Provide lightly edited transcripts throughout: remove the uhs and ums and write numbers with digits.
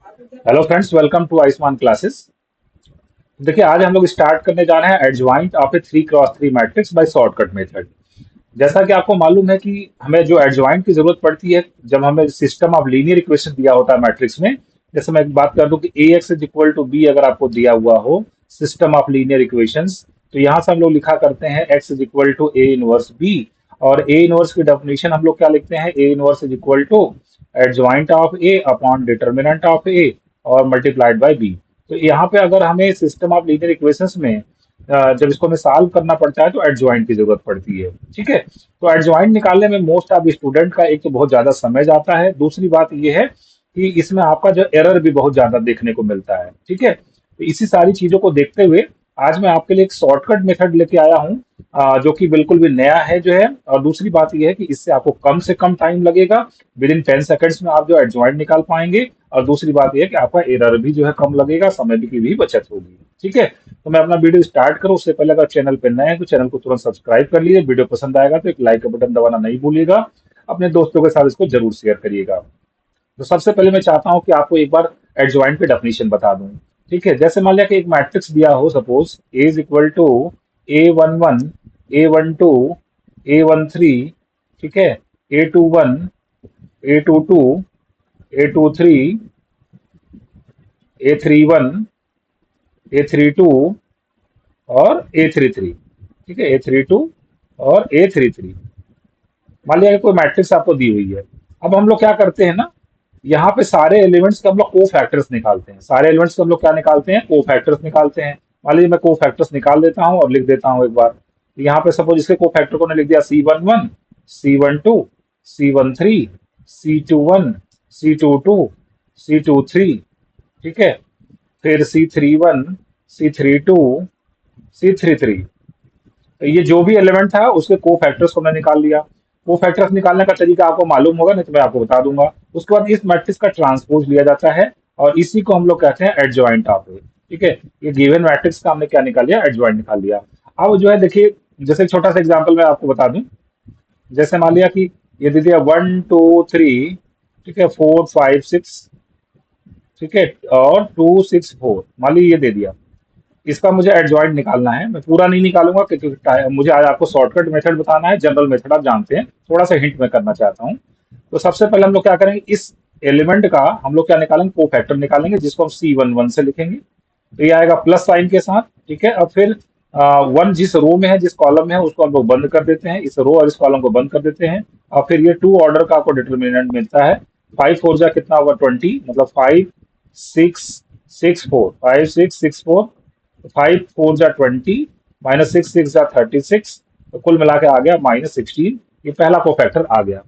Hello friends, welcome to Ayushman classes. देखिए, आज हम लोग स्टार्ट करने जा रहे हैं adjoint of a 3x3 matrix by shortcut method. जैसा कि आपको मालूम है कि हमें जो एडजॉइंट की जरूरत पड़ती है जब हमें सिस्टम ऑफ लीनियर इक्वेशन दिया होता है मैट्रिक्स में। जैसे मैं एक बात कर दूं कि A X is equal to B अगर आपको दिया हुआ हो सिस्टम ऑफ लीनियर इक्वेशंस, तो यहाँ से हम लोग लिखा करते हैं X is equal to A inverse B. और ए इनवर्स की डेफिनेशन हम लोग क्या लिखते हैं, A inverse is equal to adjoint of A upon determinant of A और मल्टीप्लाइड बाय बी। तो यहाँ पे अगर हमें सिस्टम ऑफ लीनियर इक्वेशंस में जब इसको हमें सॉल्व करना पड़ता है तो एडजॉइंट की जरूरत पड़ती है। ठीक है, तो एडजॉइंट निकालने में मोस्ट ऑफ स्टूडेंट का एक तो बहुत ज्यादा समय जाता है, दूसरी बात यह है कि इसमें आपका जो एरर भी बहुत ज्यादा देखने को मिलता है। ठीक है, तो इसी सारी चीजों को देखते हुए आज मैं आपके लिए एक शॉर्टकट मेथड लेके आया हूँ, जो कि बिल्कुल भी नया है जो है। और दूसरी बात यह है कि इससे आपको कम से कम टाइम लगेगा, विद इन 10 सेकेंड्स में आप जो एडजॉइंट निकाल पाएंगे। और दूसरी बात यह है कि आपका एरर भी जो है कम लगेगा, समय की भी बचत होगी। ठीक है, तो मैं अपना वीडियो स्टार्ट करूं उससे पहले अगर चैनल पर नए हैं तो चैनल को तुरंत सब्सक्राइब कर लीजिए। वीडियो पसंद आएगा तो एक लाइक का बटन दबाना नहीं भूलिएगा। अपने दोस्तों के साथ इसको जरूर शेयर करिएगा। तो सबसे पहले मैं चाहता हूं कि आपको एक बार एडजॉइंट की डेफिनेशन बता दूं। ठीक है, जैसे मान लिया कि एक मैट्रिक्स दिया हो, suppose A is equal to A11, A12, A13। ठीक है, A21, A22, A23, A31, A32 और A33। ठीक है, A32 और A33। मान लिया कि कोई मैट्रिक्स आपको दी हुई है। अब हम लोग क्या करते हैं ना, यहाँ पे सारे एलिमेंट्स के हम लोग को फैक्टर्स निकालते हैं। सारे एलिमेंट्स के हम लोग क्या निकालते हैं, को फैक्टर्स निकालते हैं। मान लीजिए मैं को फैक्टर्स निकाल देता हूँ और लिख देता हूँ एक बार। तो यहाँ पे सपोज इसके को फैक्टर को ने लिख दिया C11, C12, C13, C21, C22, C23। ठीक है, फिर C31, C32, C33। तो ये जो भी एलिमेंट था उसके को फैक्टर्स को मैंने निकाल लिया। को फैक्टर्स निकालने का तरीका आपको मालूम होगा, नहीं तो मैं आपको बता दूंगा। उसके बाद इस मैट्रिक्स का ट्रांसपोज लिया जाता है और इसी को हम लोग कहते हैं एडजॉइंट ऑफ ए। ठीक है, ये गिवन मैट्रिक्स का हमने क्या निकाल लिया, एडजॉइंट निकाल लिया। अब जो है देखिए, जैसे एक छोटा सा एग्जाम्पल मैं आपको बता दूं। जैसे मान लिया कि ये दे दिया 1 2 3, ठीक है, 4 5 6, ठीक है, और 2 6 4, मान लीजिए ये दे दिया। इसका मुझे एडजॉइंट निकालना है। मैं पूरा नहीं निकालूंगा क्योंकि मुझे आज आपको शॉर्टकट मेथड बताना है, जनरल मेथड आप जानते हैं। थोड़ा सा हिंट मैं करना चाहता हूँ। तो सबसे पहले हम लोग क्या करेंगे, इस एलिमेंट का हम लोग क्या निकालेंगे, को फैक्टर निकालेंगे, जिसको हम C11 से लिखेंगे। तो ये आएगा प्लस साइन के साथ। ठीक है, अब फिर वन जिस रो में है, जिस कॉलम में है, उसको हम लोग बंद कर देते हैं। इस रो और इस कॉलम को बंद कर देते हैं। और फिर ये टू ऑर्डर का आपको डिटर्मिनेंट मिलता है। 5 4 जा कितना होगा, 20, मतलब 5 6 6 4, 5 6 6 4। 5 4 जा 20, -6 6 जा 36। तो कुल मिला के आ गया -16। ये पहला को फैक्टर आ गया।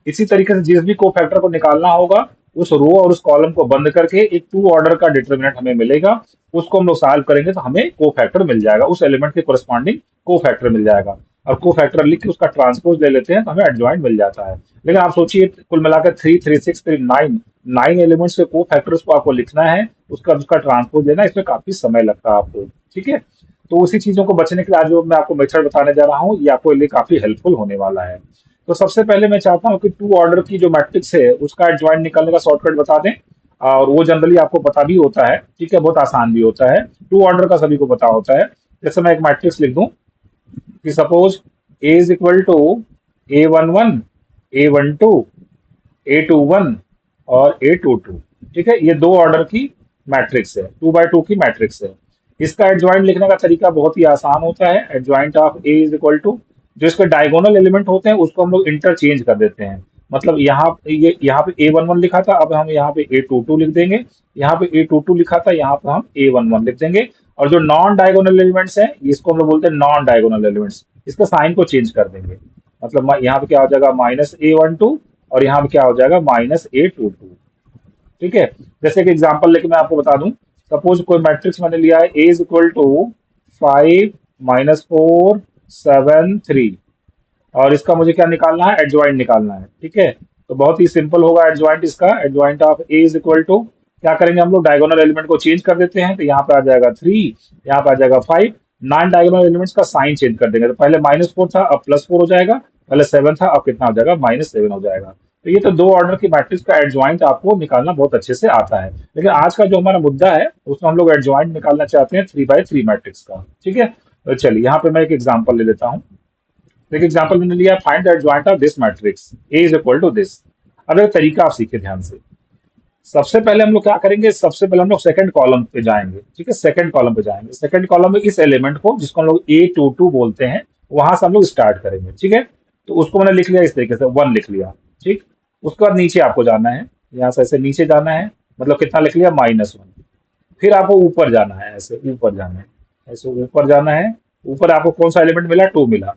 इसी तरीके से जिस भी को फैक्टर को निकालना होगा, उस रो और उस कॉलम को बंद करके एक टू ऑर्डर का डिटर्मिनेंट हमें मिलेगा। उसको हम लोग सॉल्व करेंगे तो हमें को फैक्टर मिल जाएगा, उस एलिमेंट के कोरस्पॉन्डिंग को फैक्टर मिल जाएगा। और को फैक्टर लिख के उसका ट्रांसपोज ले लेते हैं तो हमें एडजॉइंट मिल जाता है। लेकिन आप सोचिए, कुल मिलाकर 3 3 6 3 9 9 एलिमेंट्स के को फैक्टर्स को आपको लिखना है, उसका उसका ट्रांसपोज लेना, इसमें काफी समय लगता है आपको। ठीक है, तो उसी चीजों को बचने के लिए आज जो मैं आपको मेथड बताने जा रहा हूँ, ये आपको लिए काफी हेल्पफुल होने वाला है। तो सबसे पहले मैं चाहता हूँ कि टू ऑर्डर की जो मैट्रिक्स है उसका एडजॉइंट निकालने का शॉर्टकट बता दें। और वो जनरली आपको पता भी होता है। ठीक है, बहुत आसान भी होता है। टू ऑर्डर का सभी को पता होता है। जैसे मैं एक मैट्रिक्स लिख दूं कि suppose A is equal to A11, A12, A21 और A22। ठीक है, ये दो ऑर्डर की मैट्रिक्स है, 2 by 2 की मैट्रिक्स है। इसका एडजॉइंट लिखने का तरीका बहुत ही आसान होता है। Adjoint of A is equal to, जो इसके डायगोनल एलिमेंट होते हैं उसको हम लोग इंटरचेंज कर देते हैं। मतलब यहाँ पे A11 लिखा था, अब हम यहाँ पे A22 लिख देंगे। यहाँ पे A22 लिखा था, यहाँ पे हम A11 लिख देंगे। और जो नॉन डायगोनल एलिमेंट्स हैं, इसको हम लोग बोलते हैं नॉन डायगोनल एलिमेंट्स, इसका साइन को चेंज कर देंगे। मतलब यहाँ पे क्या हो जाएगा, -A12, और यहाँ पे क्या हो जाएगा, -A22। ठीक है, जैसे कि एग्जांपल लेके मैं आपको बता दूं। सपोज कोई मैट्रिक्स मैंने लिया है, ए इज इक्वल टू 5 -4 7 3, और इसका मुझे क्या निकालना है, एडजॉइंट निकालना है। ठीक है, तो बहुत ही सिंपल होगा एडजॉइंट इसका। Adjoint of A is equal to, क्या करेंगे हम लोग, डायगोनल एलिमेंट को चेंज कर देते हैं। तो यहाँ पे आ जाएगा 3, यहाँ पे आ जाएगा 5। नॉन डायगोनल एलिमेंट्स का साइन चेंज कर देंगे। तो पहले -4 था, अब +4 हो जाएगा। पहले 7 था, अब कितना हो जाएगा, -7 हो जाएगा। तो ये तो दो ऑर्डर की मैट्रिक्स का एडजॉइंट आपको निकालना बहुत अच्छे से आता है। लेकिन आज का जो हमारा मुद्दा है उसमें हम लोग एडजॉइंट निकालना चाहते हैं 3 by 3 मैट्रिक्स का। ठीक है, तो चलिए यहाँ पे मैं एक एग्जांपल ले लेता हूँ। एक एग्जांपल मैंने लिया, find the adjoint of this matrix A is equal to this. अब एक तरीका आप सीखे ध्यान से। सबसे पहले हम लोग क्या करेंगे, सबसे पहले हम लोग सेकंड कॉलम पे जाएंगे। ठीक है, सेकंड कॉलम पे जाएंगे। सेकंड कॉलम में इस एलिमेंट को जिसको हम लोग A22 बोलते हैं, वहां से हम लोग स्टार्ट करेंगे। ठीक है, तो उसको मैंने लिख लिया इस तरीके से, 1 लिख लिया। ठीक, उसके बाद नीचे आपको जाना है, यहाँ से ऐसे नीचे जाना है, मतलब कितना लिख लिया, -1। फिर आपको ऊपर जाना है, ऐसे ऊपर जाना है, ऐसे ऊपर जाना है। ऊपर आपको कौन सा एलिमेंट मिला, 2 मिला।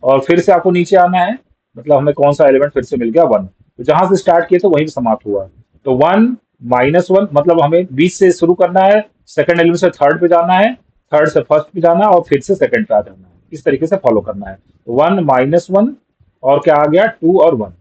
और फिर से आपको नीचे आना है, मतलब हमें कौन सा एलिमेंट फिर से मिल गया, 1। तो जहां से स्टार्ट किए तो वहीं पे समाप्त हुआ। तो 1 -1 मतलब हमें बीच से शुरू करना है, सेकंड एलिमेंट से थर्ड पे जाना है, थर्ड से फर्स्ट पे जाना है, और फिर से सेकंड पे आ जाना है। इस तरीके से फॉलो करना है। 1 -1 और क्या आ गया, 2 और 1।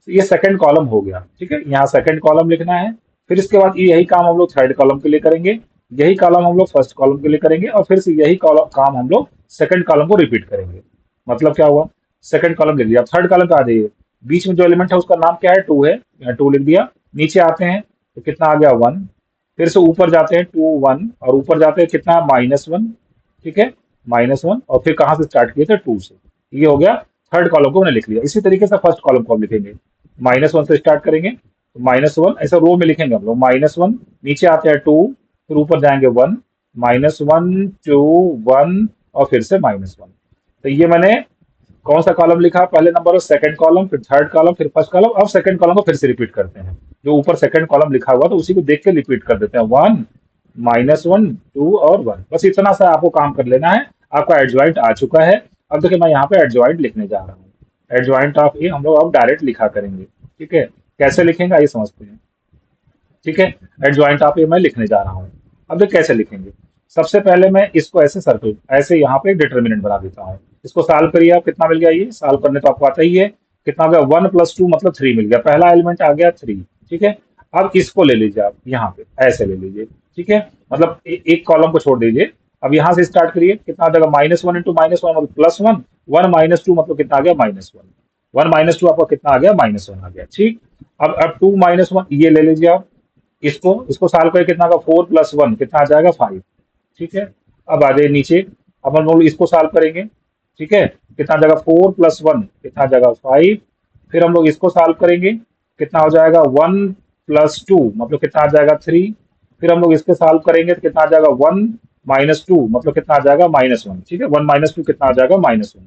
तो ये सेकंड कॉलम हो गया। ठीक है, यहाँ सेकंड कॉलम लिखना है। फिर इसके बाद यही काम हम लोग थर्ड कॉलम के लिए करेंगे, यही कॉलम हम लोग फर्स्ट कॉलम के लिए करेंगे, और फिर से यही काम हम लोग सेकंड कॉलम को रिपीट करेंगे। मतलब क्या हुआ, सेकंड कॉलम लिख दिया। अब थर्ड कॉलम पे आ जाइए, बीच में जो एलिमेंट है उसका नाम क्या है, 2 है, यहाँ 2 लिख दिया। नीचे आते हैं तो कितना आ गया, 1। फिर से ऊपर जाते हैं, 2 1, और ऊपर जाते हैं कितना, -1। ठीक है, -1, और फिर कहाँ से स्टार्ट किए थे, 2 से। ये हो गया, थर्ड कॉलम को मैंने लिख लिया। इसी तरीके से फर्स्ट कॉलम को हम लिखेंगे, -1 से स्टार्ट करेंगे, तो -1 ऐसा रो में लिखेंगे हम लोग, -1, नीचे आते हैं 2, फिर ऊपर जाएंगे 1, -1 2 1, और फिर से -1। तो ये मैंने कौन सा कॉलम लिखा, पहले नंबर और सेकंड कॉलम, फिर थर्ड कॉलम, फिर फर्स्ट कॉलम। अब सेकंड कॉलम को फिर से रिपीट करते हैं, जो ऊपर सेकंड कॉलम लिखा हुआ तो उसी को देख के रिपीट कर देते हैं, 1 -1 2 और 1। बस इतना सा आपको काम कर लेना है, आपका एडजॉइंट आ चुका है। अब देखिए मैं यहाँ पे एडजॉइंट लिखने जा रहा हूँ। एडजॉइंट ऑफ ए हम लोग अब डायरेक्ट लिखा करेंगे। ठीक है, कैसे लिखेंगे आइए समझते हैं। ठीक है, एडजॉइंट ऑफ ए मैं लिखने जा रहा हूँ। अब देख कैसे लिखेंगे। सबसे पहले मैं इसको ऐसे सर्कल, ऐसे यहाँ पे डिटर्मिनेंट बना देता हूँ। इसको सॉल्व करिए आप, कितना मिल गया, ये सॉल्व करने तो आपको आता ही है। कितना हो गया, 1 + 2 मतलब 3 मिल गया, पहला एलिमेंट आ गया 3। ठीक है, अब इसको ले लीजिए आप, यहाँ पे ऐसे ले लीजिए। ठीक है, मतलब एक कॉलम को छोड़ दीजिए। अब यहाँ से स्टार्ट करिए, कितना आ जाएगा, -1 × -1 मतलब +1, 1 - 2 मतलब कितना आ गया, -1, 1 - 2 आपका कितना आ गया, -1 आ गया। ठीक, अब 2 - 1 ये ले लीजिए आप, इसको इसको सॉल्व करके कितना का, 4 + 1 कितना आ जाएगा, 5। ठीक है, अब आ जाइए नीचे, अब हम लोग इसको सॉल्व करेंगे। ठीक है, कितना आ जाएगा, 4 + 1 कितना आ जाएगा, 5। फिर हम लोग इसको सॉल्व करेंगे, कितना हो जाएगा, 1 + 2 मतलब कितना आ जाएगा, 3। फिर हम लोग इसके सॉल्व करेंगे तो कितना आ जाएगा, 1 - 2 मतलब कितना आ जाएगा, -1। ठीक है, 1 - 2 कितना आ जाएगा, -1।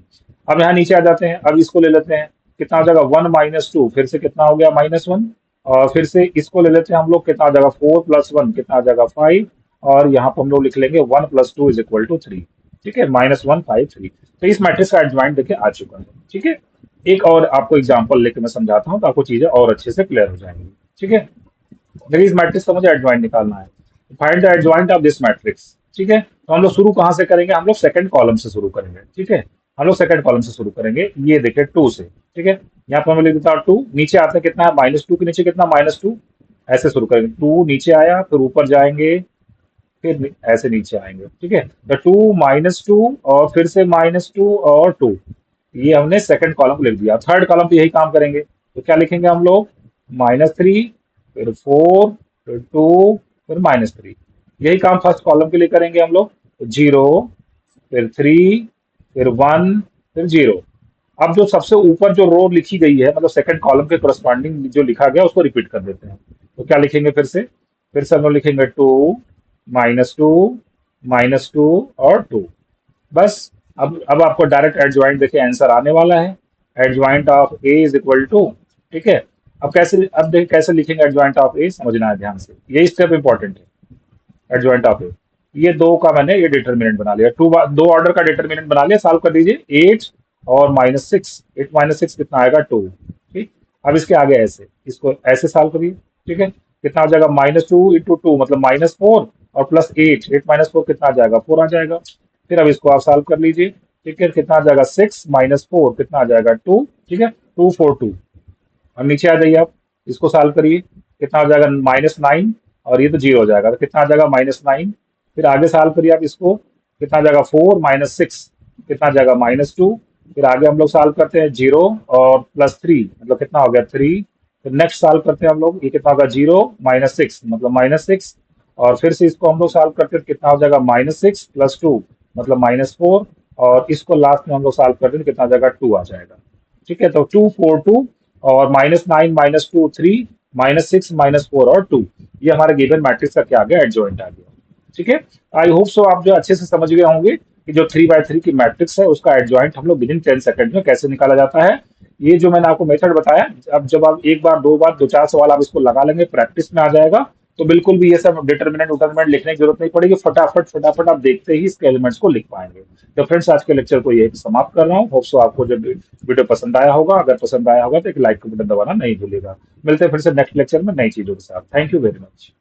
अब यहाँ नीचे आ जाते हैं, अब इसको ले लेते हैं, कितना हो जाएगा, 1 - 2 फिर से कितना हो गया, -1। और फिर से इसको ले लेते हैं हम लोग, कितना आ जाएगा, 4 + 1 कितना आ जाएगा, 5। और यहाँ पर हम लोग लिख लेंगे 1 + 2 = 3। ठीक है, -1 5 3। तो इस मैट्रिक्स का एडजॉइंट देखिए आ चुका है। ठीक है, एक और आपको एग्जांपल लेके मैं समझाता हूँ तो आपको चीजें और अच्छे से क्लियर हो जाएंगी। ठीक है, देखिए इस मैट्रिक्स का मुझे एडजॉइंट निकालना है, find the adjoint of this matrix. ठीक है, तो हम लोग शुरू कहाँ से करेंगे, हम लोग सेकंड कॉलम से शुरू करेंगे। ठीक है, हम लोग सेकंड कॉलम से शुरू करेंगे, ये देखिए 2 से। ठीक है, यहाँ पर मैं लिख देता हूँ 2, नीचे आते हैं कितना है, -2 के नीचे कितना, -2। ऐसे शुरू करेंगे, 2 नीचे आया, फिर ऊपर जाएंगे, फिर ऐसे नीचे आएंगे। ठीक है, तो 2 -2 और फिर से -2 और 2, ये हमने सेकंड कॉलम को लिख दिया। थर्ड कॉलम पे यही काम करेंगे, तो क्या लिखेंगे हम लोग, -3 फिर 4 फिर 2 फिर -3। यही काम फर्स्ट कॉलम के लिए करेंगे हम लोग, 0 फिर 3 फिर 1 फिर 0। अब जो सबसे ऊपर जो रो लिखी गई है, मतलब सेकंड कॉलम के करस्पॉन्डिंग जो लिखा गया उसको रिपीट कर देते हैं। तो क्या लिखेंगे, फिर से हम लोग लिखेंगे 2 -2 -2 और 2। बस, अब आपको डायरेक्ट एडजॉइंट देखिए आंसर आने वाला है। Adjoint of A is equal to, ठीक है, अब कैसे, अब देखिए कैसे लिखेंगे एडजॉइंट ऑफ ए, समझना है ध्यान से, यही स्टेप इंपॉर्टेंट है। एडजॉइंट ऑफ ए, ये दो का मैंने ये डिटर्मिनेंट बना लिया, दो ऑर्डर का डिटर्मिनेंट बना लिया, सॉल्व कर दीजिए, 8 और -6, 8 - 6 कितना आएगा, 2। ठीक, अब इसके आगे ऐसे, इसको ऐसे सॉल्व करिए। ठीक है, कितना हो जाएगा, -2 × 2 मतलब -4 और +8, 8 - 4 कितना आ जाएगा, 4 आ जाएगा। फिर अब इसको आप सॉल्व कर लीजिए। ठीक है, कितना आ जाएगा, 6 - 4 कितना आ जाएगा, 2। ठीक है, 2 4 2। और नीचे आ जाइए आप, इसको सॉल्व करिए, कितना हो जाएगा, -9 और ये तो 0 हो जाएगा, तो कितना आ जाएगा, -9। फिर आगे सॉल्व करिए आप इसको, कितना आ जाएगा, 4 - 6 कितना आ जाएगा, -2। फिर आगे हम लोग सॉल्व करते हैं 0 और +3 मतलब कितना हो गया 3। फिर नेक्स्ट सॉल्व करते हैं हम लोग, ये कितना होगा 0 -6 मतलब -6। और फिर से इसको हम लोग सॉल्व करते हैं तो कितना हो जाएगा -6 + 2 मतलब -4। और इसको लास्ट में हम लोग सॉल्व करते हैं तो कितना आ जाएगा 2 आ जाएगा। ठीक है, तो 2 4 2 और -9 -2 3 -6 -4 और 2, ये हमारे गिवन मैट्रिक्स का क्या आ गया, एडजॉइंट आ गया। ठीक है, आई होप सो आप जो अच्छे से समझ गए होंगे कि जो 3x3 की मैट्रिक्स है उसका एडजॉइंट हम लोग विदिन 10 सेकंड में कैसे निकाला जाता है। ये जो मैंने आपको मेथड बताया, अब जब आप एक बार दो बार दो चार सवाल आप इसको लगा लेंगे, प्रैक्टिस में आ जाएगा, तो बिल्कुल भी ये सब डिटर्मिनेंट उटर्मिनेंट लिखने की जरूरत नहीं पड़ेगी, फटाफट फटाफट आप देखते ही इसके एलिमेंट्स को लिख पाएंगे। तो फ्रेंड्स, आज के लेक्चर को यही समाप्त कर रहा हूँ। होप सो आपको जब वीडियो पसंद आया होगा, अगर पसंद आया होगा तो एक लाइक का बटन दबाना नहीं भूलिएगा। मिलते हैं फिर से नेक्स्ट लेक्चर में नई चीजों के साथ। Thank you very much.